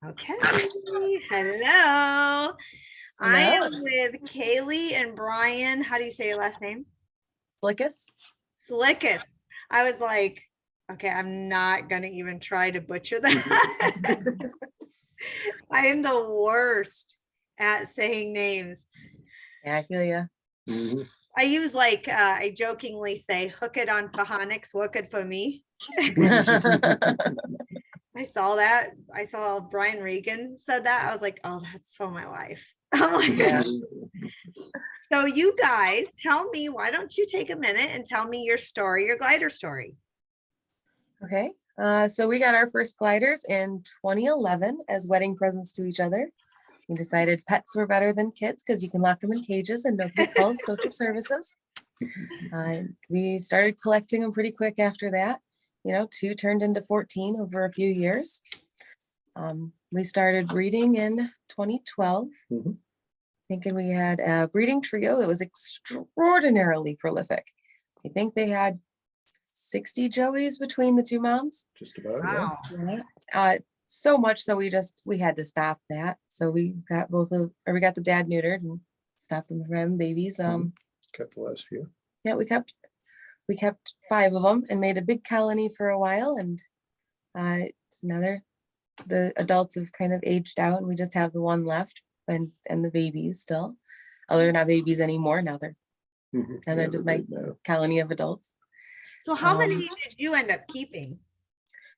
Okay. Hello. I Hello. am with Kaylee and Brian. How do you say your last name? Flickus. Slickus. I was like, okay, I'm not going to even try to butcher that. I am the worst at saying names. Yeah, I feel you. I use I jokingly say, hook it on phonics, work it for me. I saw that. I saw Brian Regan said that. I was like, oh, that's so my life. I'm like, Yeah. so you guys tell me, why don't you take a minute and tell me your story, your glider story? Okay. So we got our first gliders in 2011 as wedding presents to each other. We decided pets were better than kids because you can lock them in cages and nobody calls social services. We started collecting them pretty quick after that. You know, 2 turned into 14 over a few years. We started breeding in 2012. Thinking we had a breeding trio that was extraordinarily prolific. I think they had 60 joeys between the 2 moms. Just about. Wow. Yeah. So much so we had to stop that. So we got we got the dad neutered and stopped them from having babies. Kept the last few. Yeah, we kept 5 of them and made a big colony for a while. And it's the adults have kind of aged out and we just have the one left and the babies still. Oh, they're not babies anymore. Now they're just my colony of adults. So how many did you end up keeping?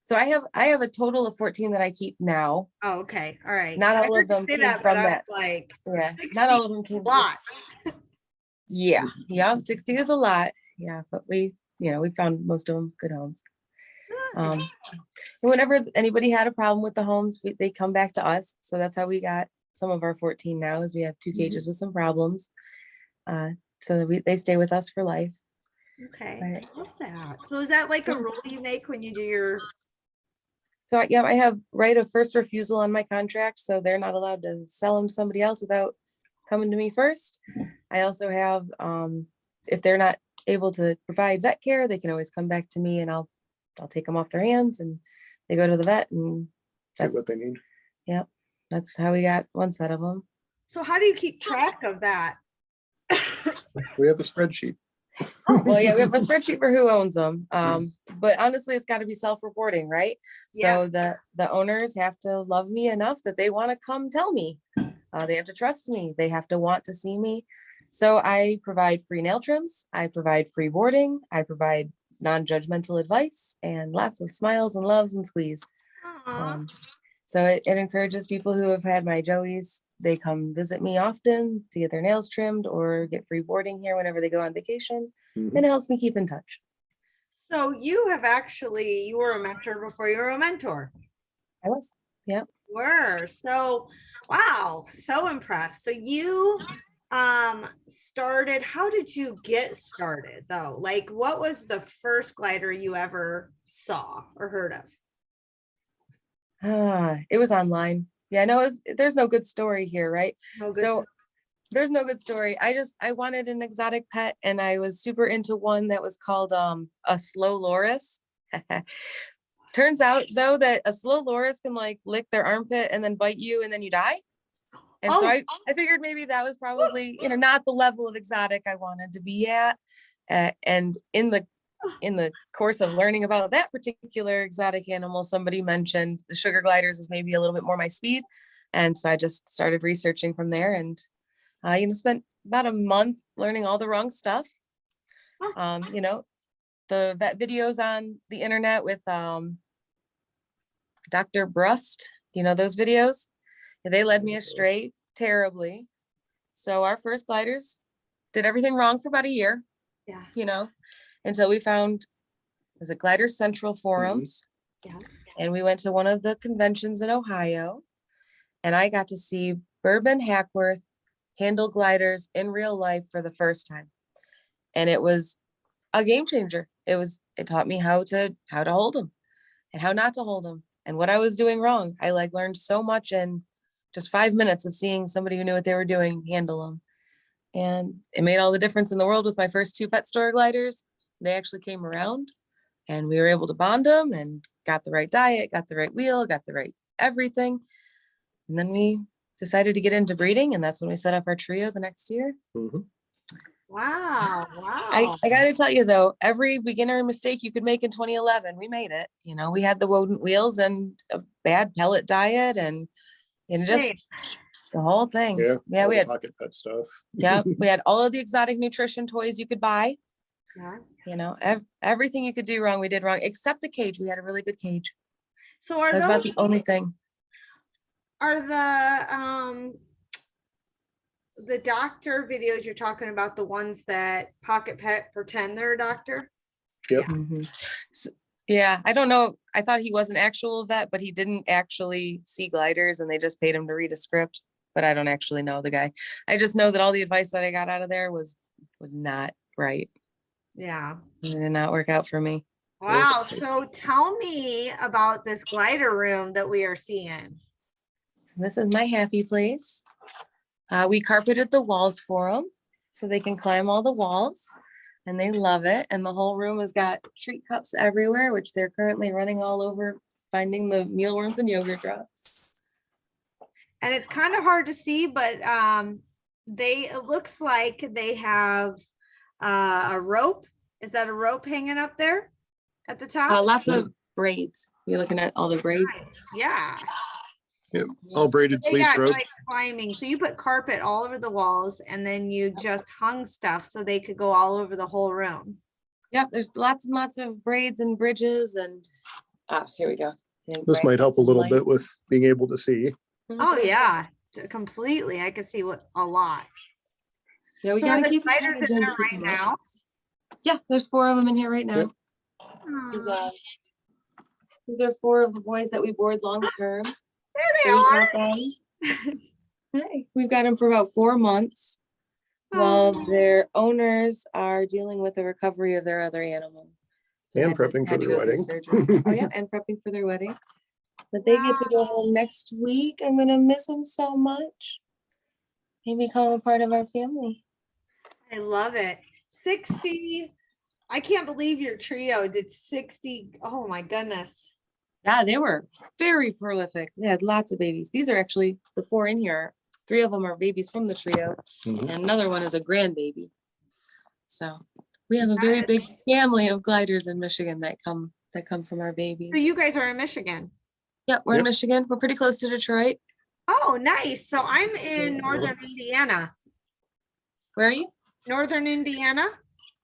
So I have a total of 14 that I keep now. Oh, okay. All right. Not all of them came from that. Like, yeah, not all of them came. A lot. Yeah, 60 is a lot. Yeah, but we found most of them good homes. Whenever anybody had a problem with the homes, they come back to us. So that's how we got some of our 14 now, is we have 2 cages with some problems. So they stay with us for life. Okay, I love that. So is that like a rule you make when you do your... So yeah, I have right of first refusal on my contract, so they're not allowed to sell them to somebody else without coming to me first. I also have, if they're not able to provide vet care, they can always come back to me and I'll take them off their hands and they go to the vet and that's what they need. Yep. That's how we got one set of them. So how do you keep track of that? We have a spreadsheet. Oh, well, yeah, we have a spreadsheet for who owns them. But honestly, it's got to be self-reporting, right? Yeah. So the owners have to love me enough that they want to come tell me. They have to trust me. They have to want to see me. So I provide free nail trims. I provide free boarding. I provide non-judgmental advice and lots of smiles and loves and squeeze. So it encourages people who have had my joeys. They come visit me often to get their nails trimmed or get free boarding here whenever they go on vacation. And it helps me keep in touch. So you were a mentor before you were a mentor. I was, yeah. So, wow, so impressed. So you started, how did you get started though? Like, what was the first glider you ever saw or heard of? It was online. Yeah, no, there's no good story here, right? So there's no good story. I wanted an exotic pet and I was super into one that was called a slow loris. Turns out though that a slow loris can like lick their armpit and then bite you and then you die. And so I figured maybe that was probably, not the level of exotic I wanted to be at. And in the course of learning about that particular exotic animal, somebody mentioned the sugar gliders is maybe a little bit more my speed. And so I just started researching from there and, spent about a month learning all the wrong stuff. The vet videos on the internet with Dr. Brust, those videos, they led me astray terribly. So our first gliders did everything wrong for about a year. Yeah. Until we found, was it Glider Central forums? Yeah. And we went to one of the conventions in Ohio and I got to see Bourbon Hackworth handle gliders in real life for the first time. And it was a game changer. It taught me how to hold them and how not to hold them and what I was doing wrong. I learned so much in just 5 minutes of seeing somebody who knew what they were doing handle them. And it made all the difference in the world with my first 2 pet store gliders. They actually came around and we were able to bond them and got the right diet, got the right wheel, got the right everything. And then we decided to get into breeding, and that's when we set up our trio the next year. Mhm. Wow. Wow. I got to tell you though, every beginner mistake you could make in 2011, we made it. You know, we had the rodent wheels and a bad pellet diet and just Same. the whole thing. Yeah, all we the had pocket pet stuff. we had all of the exotic nutrition toys you could buy. Yeah. You know, everything you could do wrong, we did wrong, except the cage. We had a really good cage. So are That's about those the only thing. are the doctor videos you're talking about the ones that Pocket Pet pretend they're a doctor? Yep. Yeah, I don't know. I thought he was an actual vet, but he didn't actually see gliders and they just paid him to read a script. But I don't actually know the guy. I just know that all the advice that I got out of there was not right. Yeah. It did not work out for me. Wow. So tell me about this glider room that we are seeing. So this is my happy place. We carpeted the walls for them so they can climb all the walls and they love it. And the whole room has got treat cups everywhere, which they're currently running all over, finding the mealworms and yogurt drops. And it's kind of hard to see, but it looks like they have a rope. Is that a rope hanging up there at the top? Lots of braids. You're looking at all the braids. Yeah. Yep. All braided They fleece got ropes. like climbing. So you put carpet all over the walls and then you just hung stuff so they could go all over the whole room. Yep, there's lots and lots of braids and bridges and here we go. This might help a little bit with being able to see. Oh yeah, completely. I could see a lot. Yeah, we So gotta are the keep spiders in there right now? Yeah, there's 4 of them in here right now. Yep. These are 4 of the boys that we board long term. There they are. Hey, we've got them for about 4 months while their owners are dealing with the recovery of their other animal. And prepping for their wedding. Oh yeah, and prepping for their wedding. But they get to go home next week. I'm gonna miss them so much. They become a part of our family. I love it. 60. I can't believe your trio did 60. Oh my goodness. Yeah, they were very prolific. They had lots of babies. These are actually the 4 in here. 3 of them are babies from the trio, and another one is a grandbaby. So we have a very big family of gliders in Michigan that come from our babies. So you guys are in Michigan? Yep, we're in Michigan. We're pretty close to Detroit. Oh, nice. So I'm in northern Indiana. Where are you? Northern Indiana.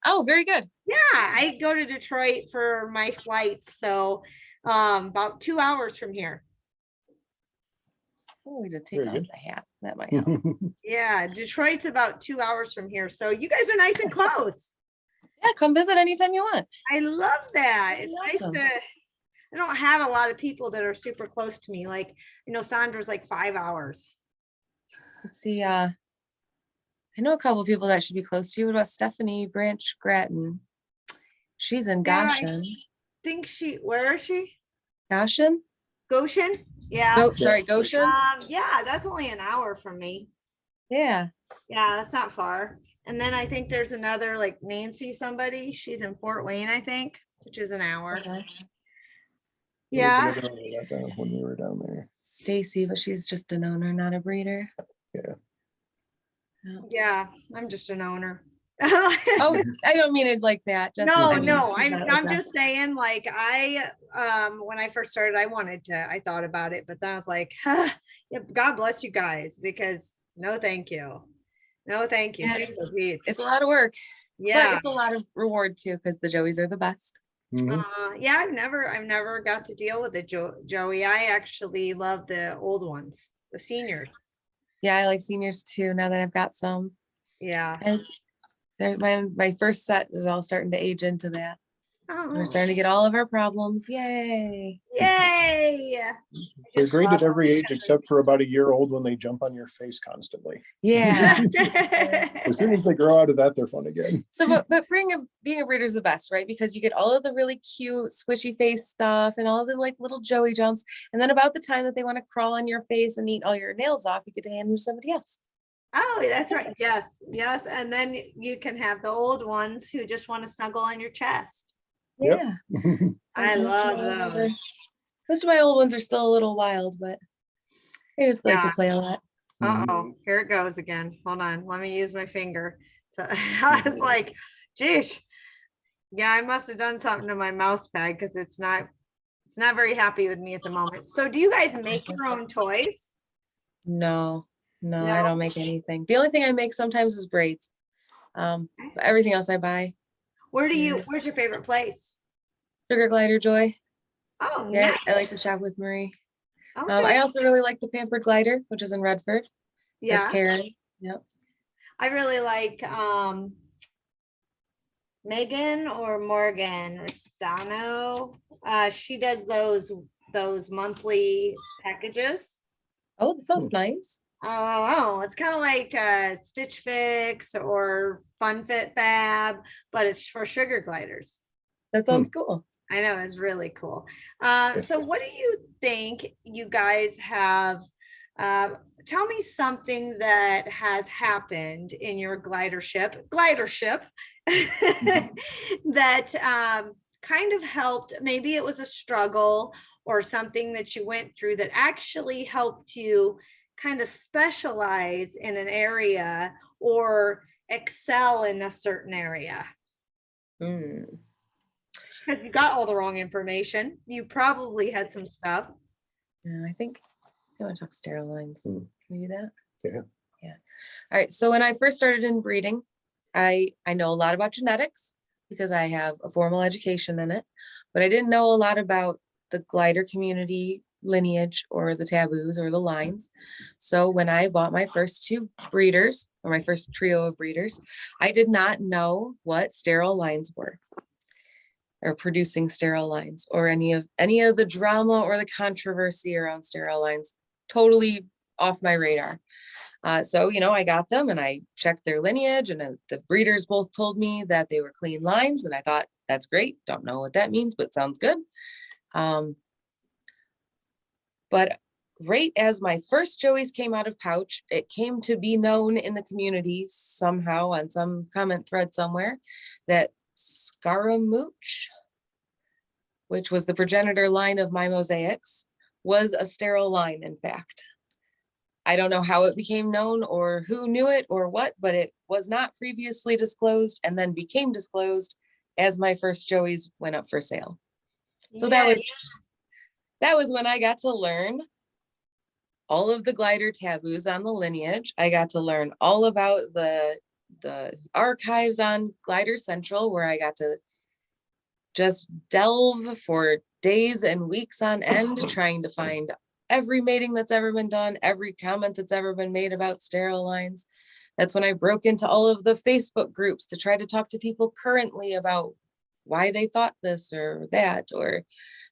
Oh, very good. Yeah, I go to Detroit for my flights. So about 2 hours from here. Oh, we did take off the hat. That might help. Yeah, Detroit's about 2 hours from here. So you guys are nice and close. Yeah, come visit anytime you want. I love that. It's Awesome. nice to, I don't have a lot of people that are super close to me. Like, Sandra's like 5 hours. Let's see. I know a couple of people that should be close to you. What about Stephanie Branch Grattan? She's in Goshen. Where is she? Goshen? Goshen? Yeah. Oh, sorry, Goshen? Yeah, that's only an hour from me. Yeah. Yeah, that's not far. And then I think there's another like Nancy somebody. She's in Fort Wayne, I think, which is an hour. Okay. Yeah. When we were down there. Stacy, but she's just an owner, not a breeder. Yeah. Yeah, I'm just an owner. Oh, I don't mean it like that. No, I'm just saying, like, when I first started, I thought about it, but then I was like, God bless you guys, because no, thank you. No, thank you. It's a lot of work. Yeah. But it's a lot of reward too, because the Joeys are the best. Yeah, I've never got to deal with the Joey. I actually love the old ones, the seniors. Yeah, I like seniors too, now that I've got some. Yeah. And my first set is all starting to age into that. Oh. We're starting to get all of our problems. Yay. Yay. They're great at every age except for about a year old when they jump on your face constantly. Yeah. As soon as they grow out of that, they're fun again. So, but being a breeder is the best, right? Because you get all of the really cute squishy face stuff and all the like little Joey jumps. And then about the time that they want to crawl on your face and eat all your nails off, you get to hand them to somebody else. Oh, that's right. Yes. Yes. And then you can have the old ones who just want to snuggle on your chest. Yeah. I love those. Most of my old ones are still a little wild, but I just like to Yeah. play a lot. Uh-oh, here it goes again. Hold on. Let me use my finger. So I was like, geez. Yeah, I must have done something to my mouse pad because it's not very happy with me at the moment. So do you guys make your own toys? No, No? I don't make anything. The only thing I make sometimes is braids. But everything else I buy. Where's your favorite place? Sugar Glider Joy. Oh, Yeah, nice. I like to shop with Marie. Okay. I also really like the Pampered Glider, which is in Redford. That's Yeah. Karen. Yep. I really like Megan or Morgan Restano. She does those monthly packages. Oh, that sounds nice. Oh, it's kind of like Stitch Fix or Fun Fit Fab, but it's for sugar gliders. That sounds cool. I know, it's really cool. So what do you think you guys have? Tell me something that has happened in your glidership that kind of helped. Maybe it was a struggle or something that you went through that actually helped you kind of specialize in an area or excel in a certain area. Because you got all the wrong information. You probably had some stuff. Yeah, I think I want to talk sterile lines. Can we do that? Yeah. Yeah. All right. So when I first started in breeding, I know a lot about genetics because I have a formal education in it, but I didn't know a lot about the glider community lineage or the taboos or the lines. So when I bought my first two breeders or my first trio of breeders, I did not know what sterile lines were or producing sterile lines or any of the drama or the controversy around sterile lines. Totally off my radar. So, I got them and I checked their lineage, and the breeders both told me that they were clean lines. And I thought, that's great. Don't know what that means, but sounds good. But right as my first Joeys came out of pouch, it came to be known in the community somehow on some comment thread somewhere that Scaramouche, which was the progenitor line of my mosaics, was a sterile line, in fact. I don't know how it became known or who knew it or what, but it was not previously disclosed and then became disclosed as my first Joeys went up for sale. So that was when I got to learn all of the glider taboos on the lineage. I got to learn all about the archives on Glider Central, where I got to just delve for days and weeks on end trying to find every mating that's ever been done, every comment that's ever been made about sterile lines. That's when I broke into all of the Facebook groups to try to talk to people currently about why they thought this or that or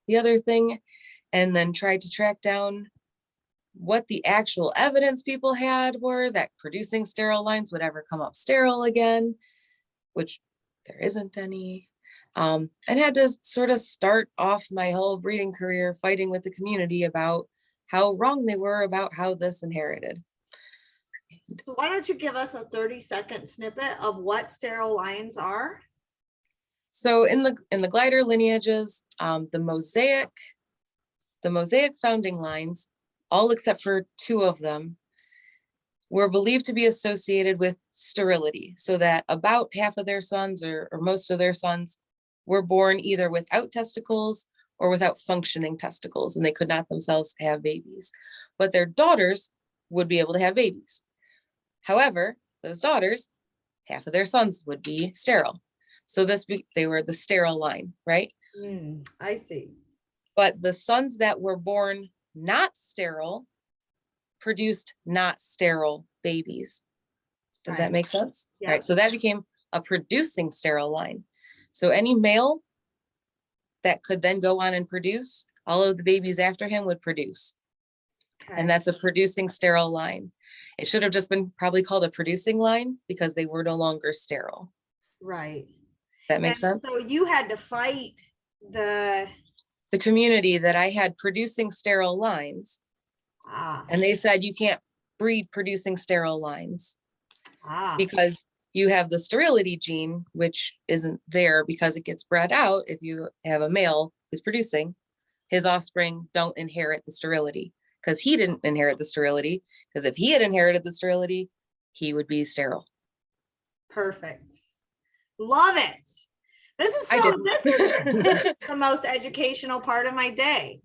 the other thing, and then tried to track down what the actual evidence people had were that producing sterile lines would ever come up sterile again, which there isn't any. And had to sort of start off my whole breeding career fighting with the community about how wrong they were about how this inherited. So why don't you give us a 30-second snippet of what sterile lines are? So in the glider lineages, the mosaic founding lines, all except for two of them, were believed to be associated with sterility, so that about half of their sons or most of their sons were born either without testicles or without functioning testicles, and they could not themselves have babies. But their daughters would be able to have babies. However, those daughters, half of their sons would be sterile. So they were the sterile line, right? I see. But the sons that were born not sterile produced not sterile babies. Does that make sense? Yeah. Right. So that became a producing sterile line. So any male that could then go on and produce, all of the babies after him would produce. Okay. And that's a producing sterile line. It should have just been probably called a producing line because they were no longer sterile. Right. That makes sense? So you had to fight the community that I had producing sterile lines. And they said you can't breed producing sterile lines because you have the sterility gene, which isn't there because it gets bred out. If you have a male who's producing, his offspring don't inherit the sterility because he didn't inherit the sterility. Because if he had inherited the sterility, he would be sterile. Perfect. Love it. This is the most educational part of my day.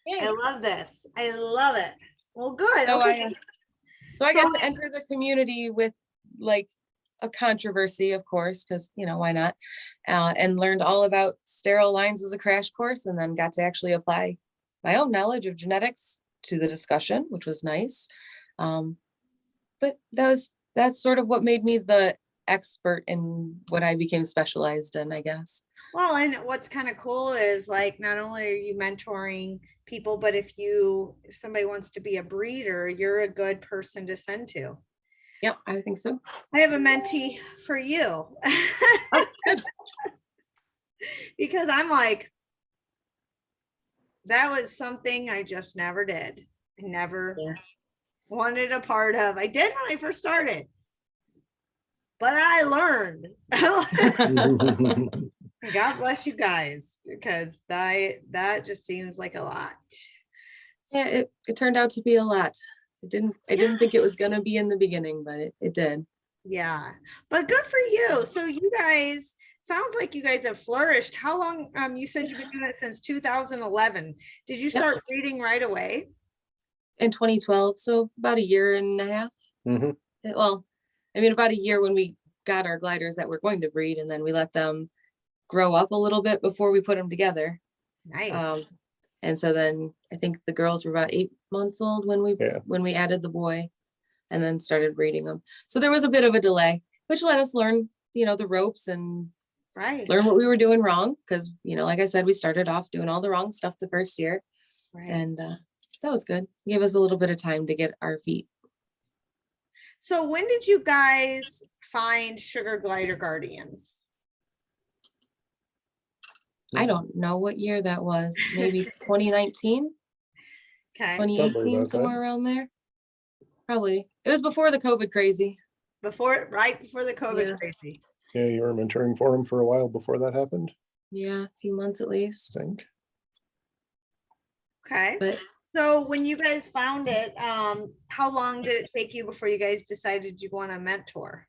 Yay. I love this. I love it. Well, good. So okay. I got to enter the community with like a controversy, of course, because, you know, why not? And learned all about sterile lines as a crash course, and then got to actually apply my own knowledge of genetics to the discussion, which was nice. But that's sort of what made me the expert in what I became specialized in, I guess. Well, and what's kind of cool is like, not only are you mentoring people, but if somebody wants to be a breeder, you're a good person to send to. Yep, I think so. I have a mentee for you. Oh, good. Because I'm like, that was something I just never did. I never wanted a part of. I did when I first started, but I learned. God bless you guys, because that just seems like a lot. Yeah, it turned out to be a lot. I didn't think it was going to be in the beginning, but it did. Yeah, but good for you. So you guys, sounds like you guys have flourished. How long, you said you've been doing it since 2011. Did you start breeding right away? In 2012, so about a year and a half. Mm-hmm. Well, I mean, about a year when we got our gliders that we're going to breed, and then we let them grow up a little bit before we put them together. Nice. And so then I think the girls were about 8 months old when we added the boy, and then started breeding them. So there was a bit of a delay, which let us learn, you know, the ropes and learn what we were doing wrong. Because, you know, like I said, we started off doing all the wrong stuff the first year. And that was good. It gave us a little bit of time to get our feet. So when did you guys find Sugar Glider Guardians? I don't know what year that was. Maybe 2019. Okay. 2018, somewhere around there. Probably. It was before the COVID crazy. Right before the COVID crazy. Yeah, you were mentoring for him for a while before that happened. Yeah, a few months at least. I think. Okay. So when you guys found it, how long did it take you before you guys decided you want to mentor?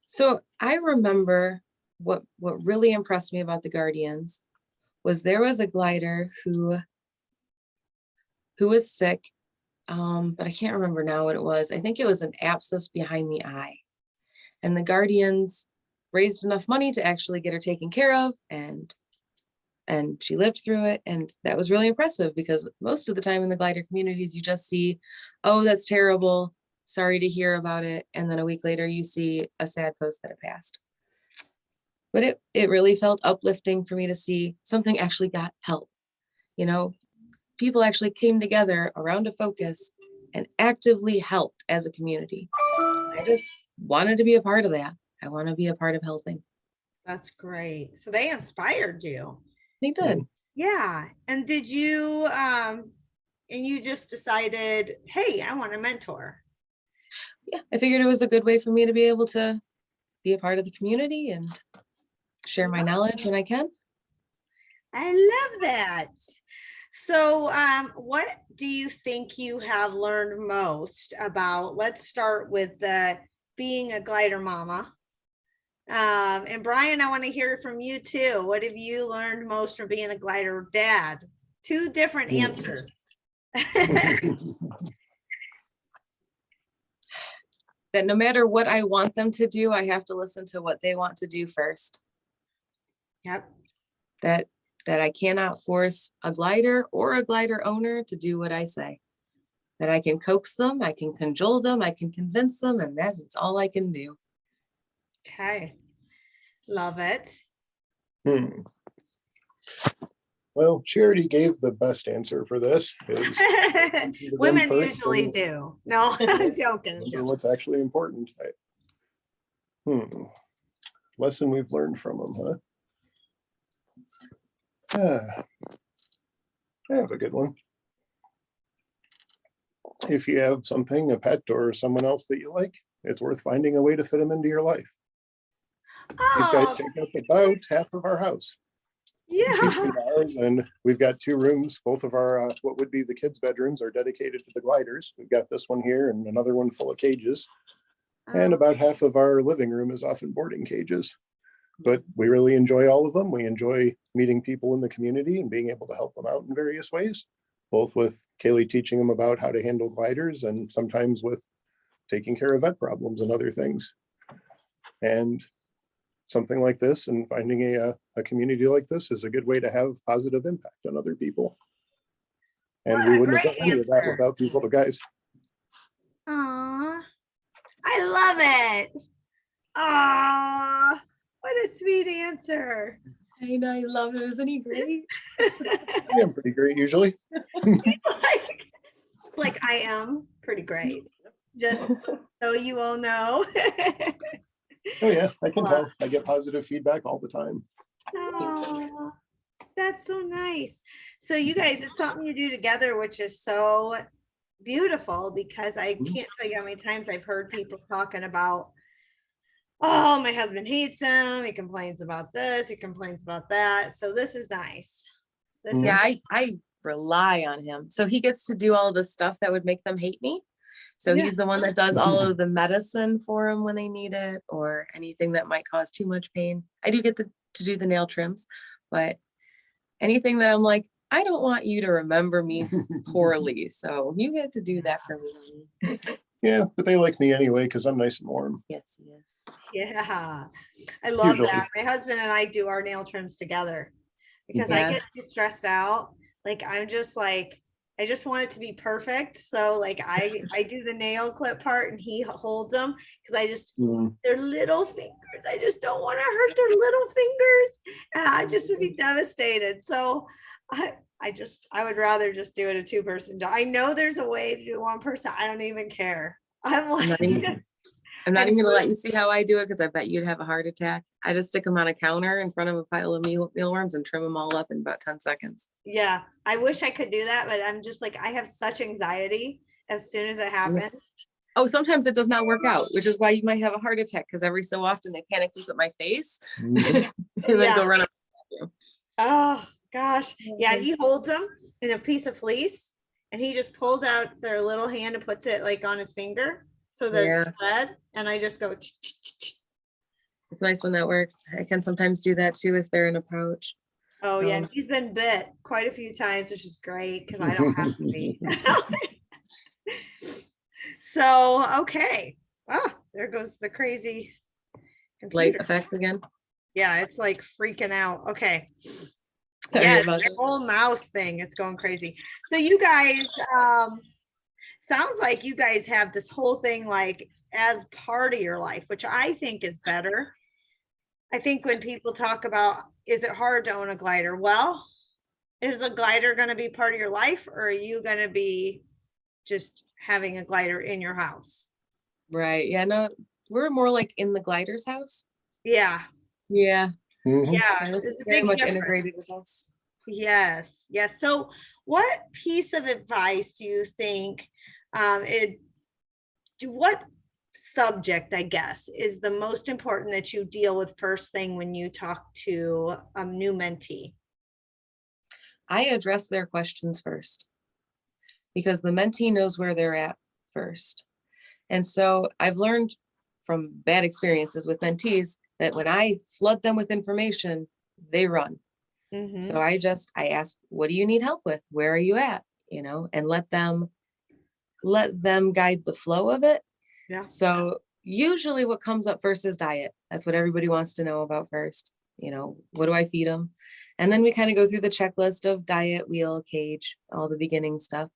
So I remember what really impressed me about the Guardians was there was a glider who was sick, but I can't remember now what it was. I think it was an abscess behind the eye, and the Guardians raised enough money to actually get her taken care of, and she lived through it. And that was really impressive, because most of the time in the glider communities, you just see, oh, that's terrible, sorry to hear about it. And then a week later, you see a sad post that it passed. But it really felt uplifting for me to see something actually got help. You know, people actually came together around a focus and actively helped as a community. I just wanted to be a part of that. I want to be a part of helping. That's great. So they inspired you. They did. Yeah. And did you, and you just decided, hey, I want to mentor? Yeah, I figured it was a good way for me to be able to be a part of the community and share my knowledge when I can. I love that. So what do you think you have learned most about, let's start with being a glider mama. And Brian, I want to hear from you too. What have you learned most from being a glider dad? 2 different answers. That no matter what I want them to do, I have to listen to what they want to do first. Yep. That I cannot force a glider or a glider owner to do what I say. That I can coax them, I can cajole them, I can convince them, and that is all I can do. Okay. Love it. Well, she already gave the best answer for this. Women usually do. No, I'm joking. What's actually important. Lesson we've learned from them, huh? I have a good one. If you have something, a pet or someone else that you like, it's worth finding a way to fit them into your life. These guys take up about half of our house. Yeah. ours, and we've got 2 rooms. Both of our what would be the kids' bedrooms are dedicated to the gliders. We've got this one here and another one full of cages. And about half of our living room is often boarding cages. But we really enjoy all of them. We enjoy meeting people in the community and being able to help them out in various ways, both with Kaylee teaching them about how to handle gliders and sometimes with taking care of vet problems and other things. And something like this and finding a community like this is a good way to have positive impact on other people. And What we a wouldn't have great done any of that answer. without these little guys. Aw, I love it. Aw, what a sweet answer. I know, I love it. Isn't he great? I am pretty great usually. like I am pretty great. Just so you all know. Oh yeah, I can tell. I get positive feedback all the time. Oh, that's so nice. So you guys, it's something you do together, which is so beautiful, because I can't tell you how many times I've heard people talking about, oh, my husband hates him. He complains about this. He complains about that. So this is nice. Yeah, I rely on him. So he gets to do all the stuff that would make them hate me. So Yeah. he's the one that does all of the medicine for them when they need it, or anything that might cause too much pain. I do get to do the nail trims, but anything that I'm like, I don't want you to remember me poorly, so you get to do that for me. Yeah, but they like me anyway because I'm nice and warm. Yes, he is. Yeah, I love Usually. that. My husband and I do our nail trims together because I Yeah. get too stressed out. Like I'm just like, I just want it to be perfect. So like I do the nail clip part and he holds them because I just their little fingers. I just don't want to hurt their little fingers. And I just would be devastated. So I would rather just do it a 2-person job. I know there's a way to do 1 person. I don't even care. I'm like, I'm not even gonna let you see how I do it because I bet you'd have a heart attack. I just stick them on a counter in front of a pile of mealworms and trim them all up in about 10 seconds. yeah, I wish I could do that, but I'm just like, I have such anxiety as soon as it happens. Oh, sometimes it does not work out, which is why you might have a heart attack, because every so often they panic look at my face and then go run up. Oh gosh. Yeah, he holds them in a piece of fleece and he just pulls out their little hand and puts it like on his finger. So they're spread, and I just go. It's nice when that works. I can sometimes do that too if they're in a pouch. Oh yeah, he's been bit quite a few times, which is great because I don't have to be. So okay. Oh, there goes the crazy computer. Light effects again. Yeah, it's like freaking out. Okay. Yeah, the whole mouse thing, it's going crazy. So you guys, sounds like you guys have this whole thing like as part of your life, which I think is better. I think when people talk about, is it hard to own a glider? Well, is a glider going to be part of your life, or are you going to be just having a glider in your house? Right. Yeah, no, we're more like in the glider's house. Yeah. Yeah. Yeah. It's very much integrated with us. Yes. Yes. So what piece of advice do you think what subject, I guess, is the most important that you deal with first thing when you talk to a new mentee? I address their questions first because the mentee knows where they're at first. And so I've learned from bad experiences with mentees that when I flood them with information, they run. So I ask, what do you need help with? Where are you at? And let them guide the flow of it. Yeah. So usually what comes up first is diet. That's what everybody wants to know about first. What do I feed them? And then we kind of go through the checklist of diet, wheel, cage, all the beginning stuff.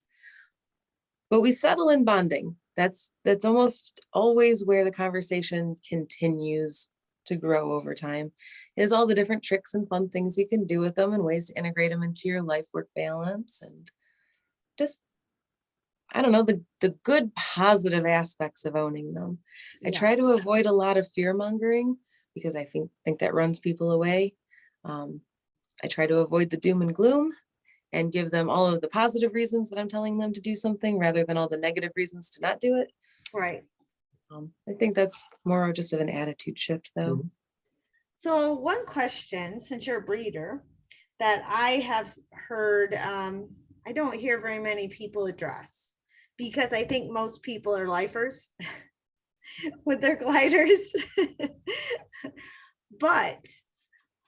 But we settle in bonding. That's almost always where the conversation continues to grow over time, is all the different tricks and fun things you can do with them and ways to integrate them into your life work balance, and just, I don't know, the good positive aspects of owning them. I try to avoid a lot of fear mongering because I think that runs people away. I try to avoid the doom and gloom and give them all of the positive reasons that I'm telling them to do something rather than all the negative reasons to not do it. Right. I think that's more just of an attitude shift though. So one question, since you're a breeder, that I have heard, I don't hear very many people address, because I think most people are lifers with their gliders. But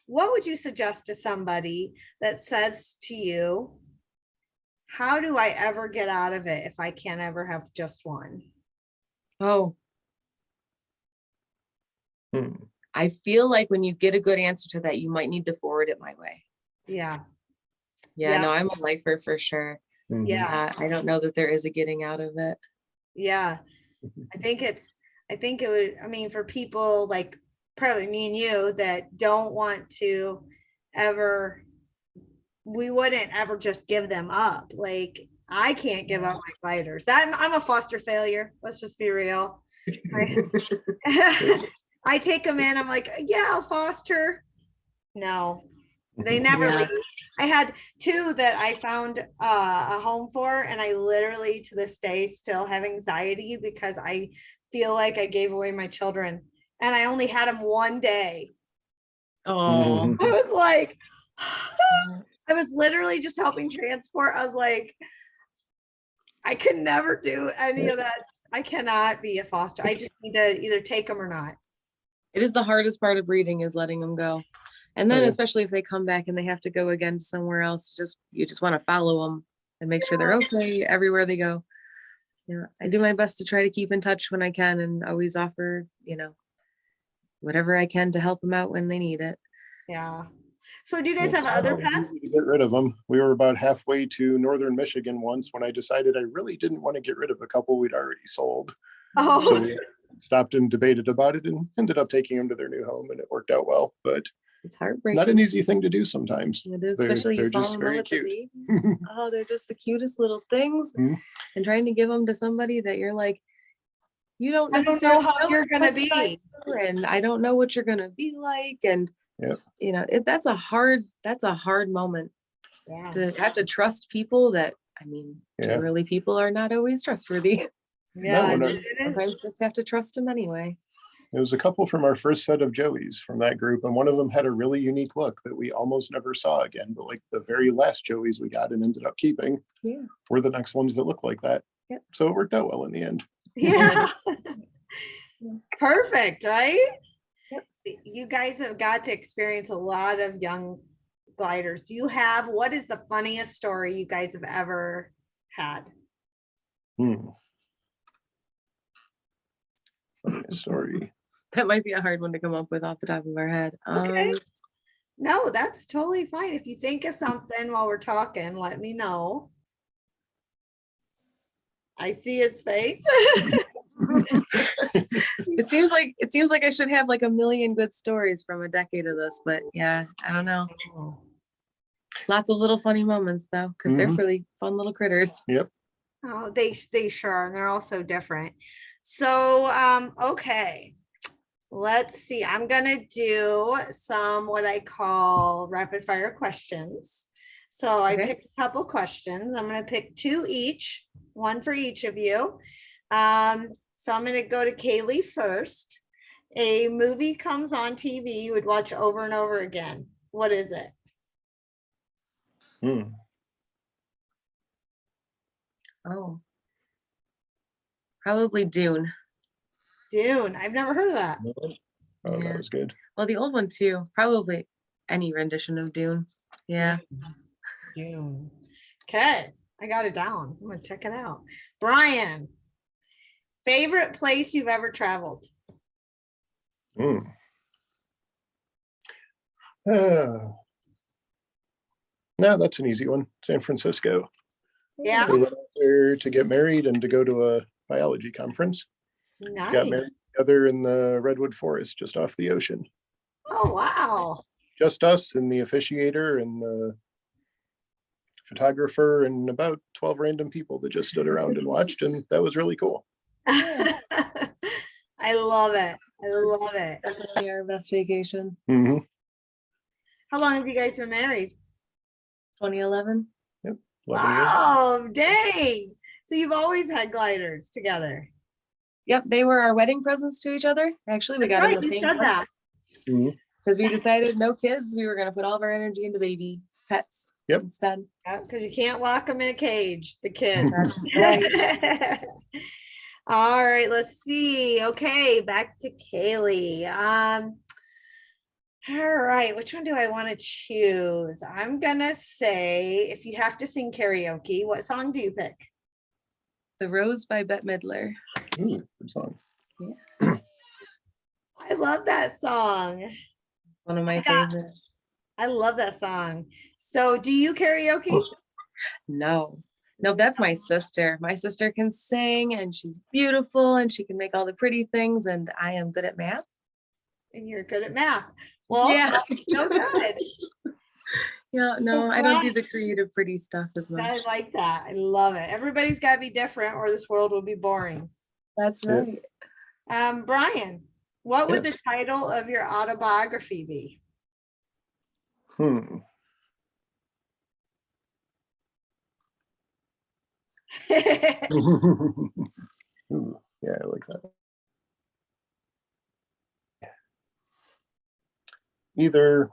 what would you suggest to somebody that says to you, how do I ever get out of it if I can't ever have just one? Oh, I feel like when you get a good answer to that, you might need to forward it my way. Yeah. Yeah, no, I'm a lifer for sure. Yeah. I don't know that there is a getting out of it. Yeah. I think it would, I mean, for people like probably me and you that don't want to ever, we wouldn't ever just give them up. Like, I can't give up my gliders. I'm a foster failure. Let's just be real. I take them in. I'm like, yeah, I'll foster. No, they never leave. I had 2 that I found a home for, and I literally to this day still have anxiety because I feel like I gave away my children, and I only had them one day. Oh, I was like, I was literally just helping transport. I was like, I could never do any of that. I cannot be a foster. I just need to either take them or not. it is the hardest part of breeding, is letting them go. And then especially if they come back and they have to go again to somewhere else, you just want to follow them and make sure they're okay everywhere they go. Yeah, I do my best to try to keep in touch when I can, and always offer, whatever I can to help them out when they need it. Yeah. So do you guys have other pets? To get rid of them. We were about halfway to northern Michigan once when I decided I really didn't want to get rid of a couple we'd already sold. Oh, So we stopped and debated about it and ended up taking them to their new home, and it worked out well. But it's heartbreaking. Not an easy thing to do sometimes. It is, especially you fall in love with the babies. Oh, they're just the cutest little things. And trying to give them to somebody that you're like, you don't necessarily know how you're gonna be, and I don't know what you're gonna be like, and that's a hard moment. Yeah. To have to trust people that, I mean, generally people are not always trustworthy. Yeah, sometimes just have to trust them anyway. It was a couple from our first set of Joeys from that group, and one of them had a really unique look that we almost never saw again. But like the very last Joeys we got and ended up keeping were the next ones that look like that. Yep. So it worked out well in the end. Yeah. Perfect, right? Yep. You guys have got to experience a lot of young gliders. What is the funniest story you guys have ever had? Funniest story. That might be a hard one to come up with off the top of our head. Okay. No, that's totally fine. If you think of something while we're talking, let me know. I see his face. It seems like I should have like a million good stories from a decade of this, but yeah, I don't know. Lots of little funny moments though, because they're really fun little critters. Yep. Oh, they sure are, and they're all so different. So okay. Let's see. I'm going to do some what I call rapid fire questions. So I picked a couple questions. I'm going to pick 2 each, one for each of you. So I'm going to go to Kaylee first. A movie comes on TV you would watch over and over again. What is it? Oh, probably Dune. Dune. I've never heard of that. Oh, that was good. Well, the old one too. Probably any rendition of Dune. Yeah. Dune. Okay. I got it down. I'm going to check it out. Brian, favorite place you've ever traveled? No, that's an easy one. San Francisco. Yeah. We went out there to get married and to go to a biology conference. Nice. Got married together in the redwood forest just off the ocean. Oh, wow. Just us and the officiator and the photographer and about 12 random people that just stood around and watched, and that was really cool. I love it. I love it. Definitely our best vacation. How long have you guys been married? 2011. Yep. Wow, dang. So you've always had gliders together. Yep, they were our wedding presents to each other. Actually, we got in the same that. because we decided no kids. We were going to put all of our energy into baby. pets Yep. instead. Because you can't lock them in a cage, the kids. That's right. All right, let's see. Okay, back to Kaylee. All right, which one do I want to choose? I'm gonna say, if you have to sing karaoke, what song do you pick? The Rose by Bette Midler. Ooh, good song. Yes. I love that song. It's one of my favorites. I love that song. So do you karaoke? No, that's my sister. My sister can sing and she's beautiful and she can make all the pretty things, and I am good at math. And you're good at math. Well, yeah. So good. Yeah, no, I don't do the creative pretty stuff as much. I like that. I love it. Everybody's got to be different or this world will be boring. That's right. Brian, what would the title of your autobiography be? Ooh, yeah, I like that. Either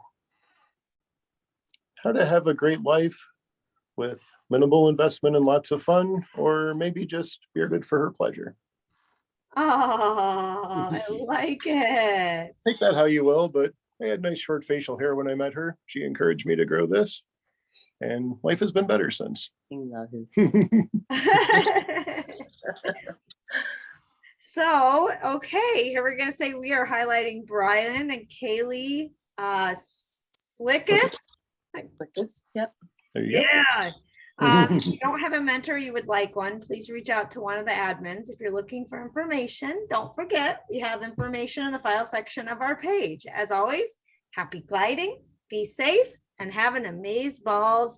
how to have a great life with minimal investment and lots of fun, or maybe just bearded for her pleasure. Oh, I like it. Take that how you will, but I had nice short facial hair when I met her. She encouraged me to grow this, and life has been better since. So, okay, here we're gonna say we are highlighting Brian and Kaylee Slickus. Yep. There you Yeah. If you don't have a mentor, you would like one, please reach out to one of the admins. If you're looking for information, don't forget we have information in the file section of our page. As always, happy gliding, be safe, and have an amazeballs